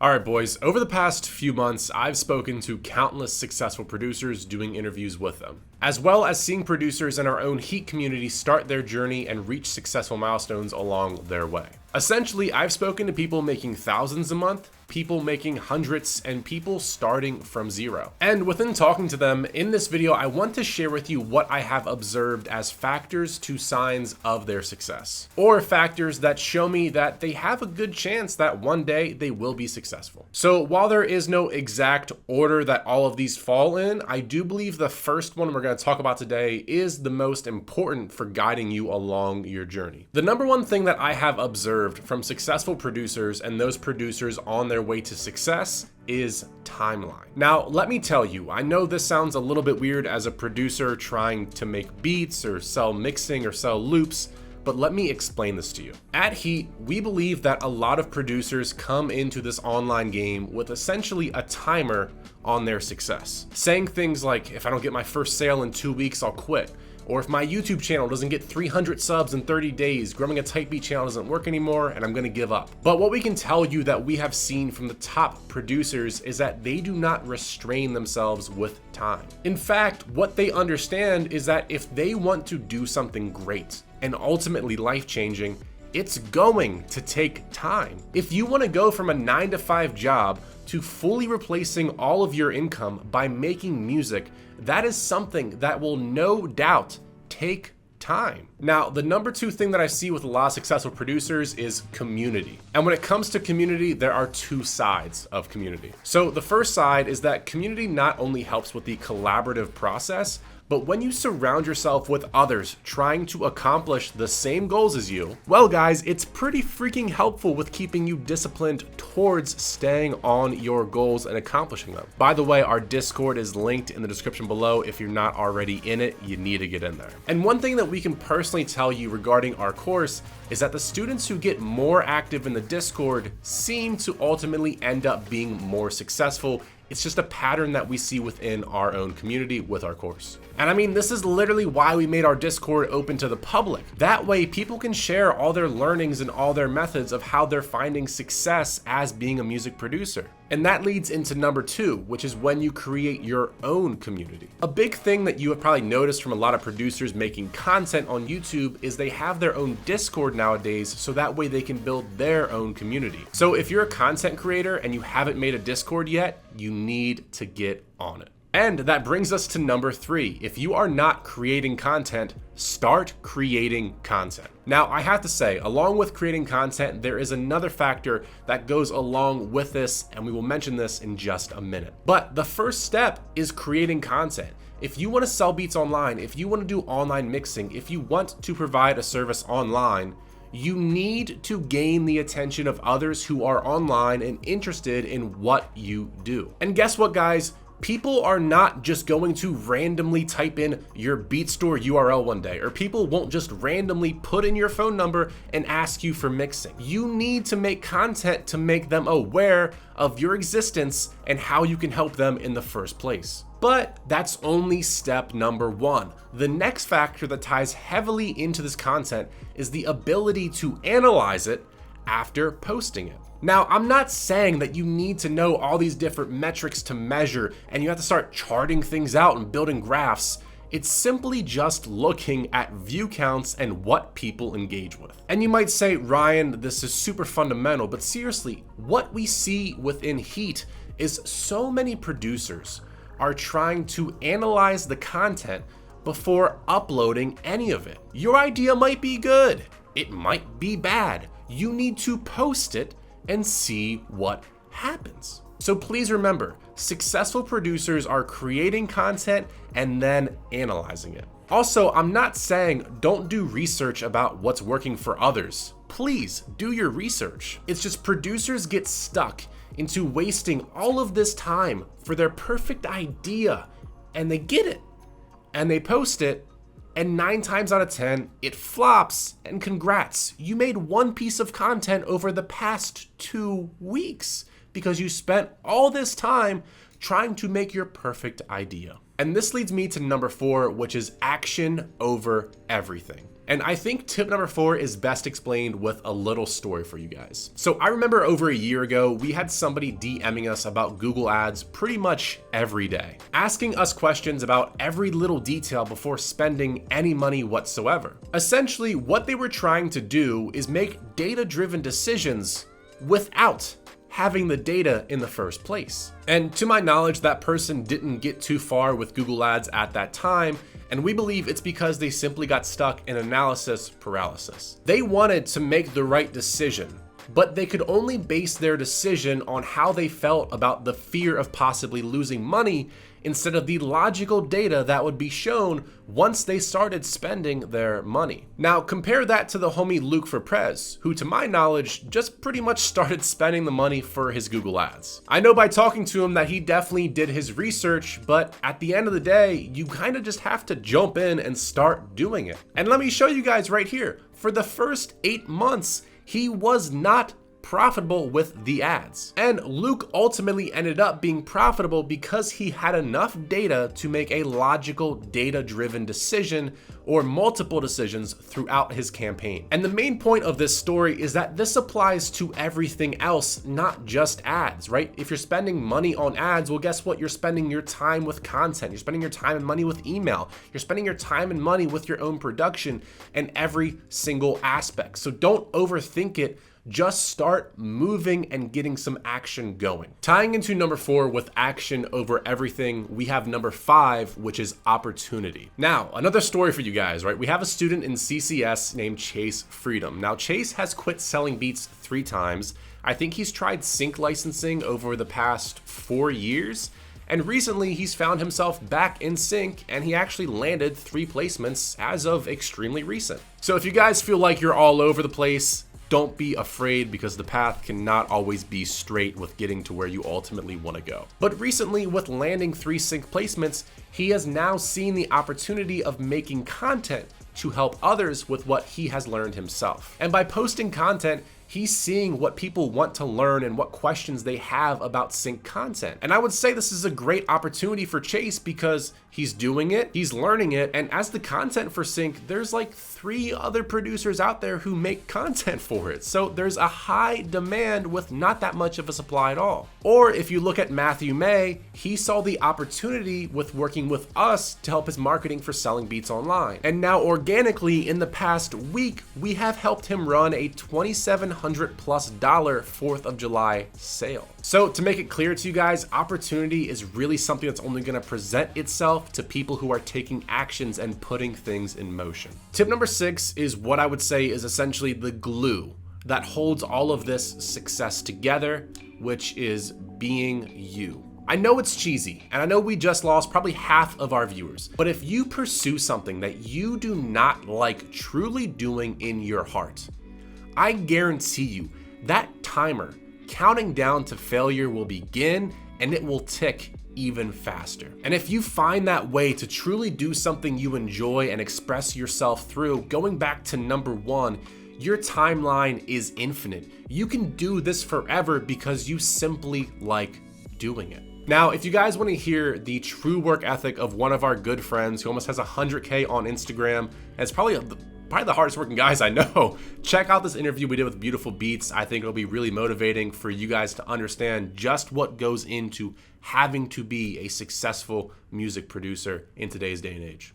All right, boys, over the past few months, I've spoken to countless successful producers doing interviews with them, as well as seeing producers in our own Heat community start their journey and reach successful milestones along their way. Essentially, I've spoken to people making thousands a month, people making hundreds, and people starting from zero. And within talking to them, in this video, I want to share with you what I have observed as factors to signs of their success, or factors that show me that they have a good chance that one day they will be successful. So while there is no exact order that all of these fall in, I do believe the first one we're going to talk about today is the most important for guiding you along your journey. The number one thing that I have observed from successful producers and those producers on their way to success is timeline. Now, let me tell you, I know this sounds a little bit weird as a producer trying to make beats or sell mixing or sell loops, but let me explain this to you. At Heat, we believe that a lot of producers come into this online game with essentially a timer on their success, saying things like, if I don't get my first sale in 2 weeks, I'll quit. Or if my YouTube channel doesn't get 300 subs in 30 days, growing a type beat channel doesn't work anymore and I'm gonna give up. But what we can tell you that we have seen from the top producers is that they do not restrain themselves with time. In fact, what they understand is that if they want to do something great and ultimately life-changing, it's going to take time. If you want to go from a 9-to-5 job to fully replacing all of your income by making music, that is something that will no doubt take time. Now, the number two thing that I see with a lot of successful producers is community. And when it comes to community, there are two sides of community. So the first side is that community not only helps with the collaborative process, but when you surround yourself with others trying to accomplish the same goals as you, well guys, it's pretty freaking helpful with keeping you disciplined towards staying on your goals and accomplishing them. By the way, our Discord is linked in the description below. If you're not already in it, you need to get in there. And one thing that we can personally tell you regarding our course is that the students who get more active in the Discord seem to ultimately end up being more successful. It's just a pattern that we see within our own community with our course. And I mean, this is literally why we made our Discord open to the public. That way people can share all their learnings and all their methods of how they're finding success as being a music producer. And that leads into number two, which is when you create your own community. A big thing that you have probably noticed from a lot of producers making content on YouTube is they have their own Discord nowadays, so that way they can build their own community. So if you're a content creator and you haven't made a Discord yet, you need to get on it. And that brings us to number three. If you are not creating content, start creating content. Now, I have to say, along with creating content, there is another factor that goes along with this, and we will mention this in just a minute. But the first step is creating content. If you want to sell beats online, if you want to do online mixing, if you want to provide a service online, you need to gain the attention of others who are online and interested in what you do. And guess what, guys? People are not just going to randomly type in your beat store URL one day, or people won't just randomly put in your phone number and ask you for mixing. You need to make content to make them aware of your existence and how you can help them in the first place. But that's only step number one. The next factor that ties heavily into this content is the ability to analyze it after posting it. Now, I'm not saying that you need to know all these different metrics to measure and you have to start charting things out and building graphs. It's simply just looking at view counts and what people engage with. And you might say, Ryan, this is super fundamental, but seriously, what we see within Heat is so many producers are trying to analyze the content before uploading any of it. Your idea might be good, it might be bad. You need to post it and see what happens. So please remember, successful producers are creating content and then analyzing it. Also, I'm not saying don't do research about what's working for others. Please do your research. It's just producers get stuck into wasting all of this time for their perfect idea, and they get it and they post it, and 9 times out of 10, it flops, and congrats, you made one piece of content over the past 2 weeks because you spent all this time trying to make your perfect idea. And this leads me to number 4, which is action over everything. And I think tip number 4 is best explained with a little story for you guys. So I remember over a year ago, we had somebody DMing us about Google Ads pretty much every day, asking us questions about every little detail before spending any money whatsoever. Essentially, what they were trying to do is make data-driven decisions without having the data in the first place. And to my knowledge, that person didn't get too far with Google Ads at that time, and we believe it's because they simply got stuck in analysis paralysis. They wanted to make the right decision, but they could only base their decision on how they felt about the fear of possibly losing money instead of the logical data that would be shown once they started spending their money. Now compare that to the homie Luke Ferprez, who to my knowledge just pretty much started spending the money for his Google Ads. I know by talking to him that he definitely did his research, but at the end of the day, you kind of just have to jump in and start doing it. And let me show you guys right here. For the first 8 months, he was not profitable with the ads. And Luke ultimately ended up being profitable because he had enough data to make a logical data-driven decision or multiple decisions throughout his campaign. And the main point of this story is that this applies to everything else, not just ads, right? If you're spending money on ads, well, guess what? You're spending your time with content. You're spending your time and money with email. You're spending your time and money with your own production and every single aspect. So don't overthink it. Just start moving and getting some action going. Tying into number 4 with action over everything, we have number 5, which is opportunity. Now, another story for you guys, right? We have a student in CCS named Chase Freedom. Now, Chase has quit selling beats 3 times. I think he's tried sync licensing over the past 4 years. And recently he's found himself back in sync, and he actually landed 3 placements as of extremely recent. So if you guys feel like you're all over the place, don't be afraid, because the path cannot always be straight with getting to where you ultimately want to go. But recently, with landing 3 sync placements, he has now seen the opportunity of making content to help others with what he has learned himself. And by posting content, he's seeing what people want to learn and what questions they have about sync content. And I would say this is a great opportunity for Chase because he's doing it, he's learning it, and as the content for sync, there's like 3 other producers out there who make content for it. So there's a high demand with not that much of a supply at all. Or if you look at Matthew May, he saw the opportunity with working with us to help his marketing for selling beats online. And now organically in the past week, we have helped him run a $2,700+ 4th of July sale. So to make it clear to you guys, opportunity is really something that's only going to present itself to people who are taking actions and putting things in motion. Tip number 6 is what I would say is essentially the glue that holds all of this success together, which is being you. I know it's cheesy, and I know we just lost probably half of our viewers, but if you pursue something that you do not like truly doing in your heart, I guarantee you that timer counting down to failure will begin, and it will tick even faster. And if you find that way to truly do something you enjoy and express yourself through, going back to number 1, your timeline is infinite. You can do this forever because you simply like doing it. Now, if you guys want to hear the true work ethic of one of our good friends who almost has 100K on Instagram, and it's probably the hardest working guys I know, check out this interview we did with Beautiful Beats. I think it'll be really motivating for you guys to understand just what goes into having to be a successful music producer in today's day and age.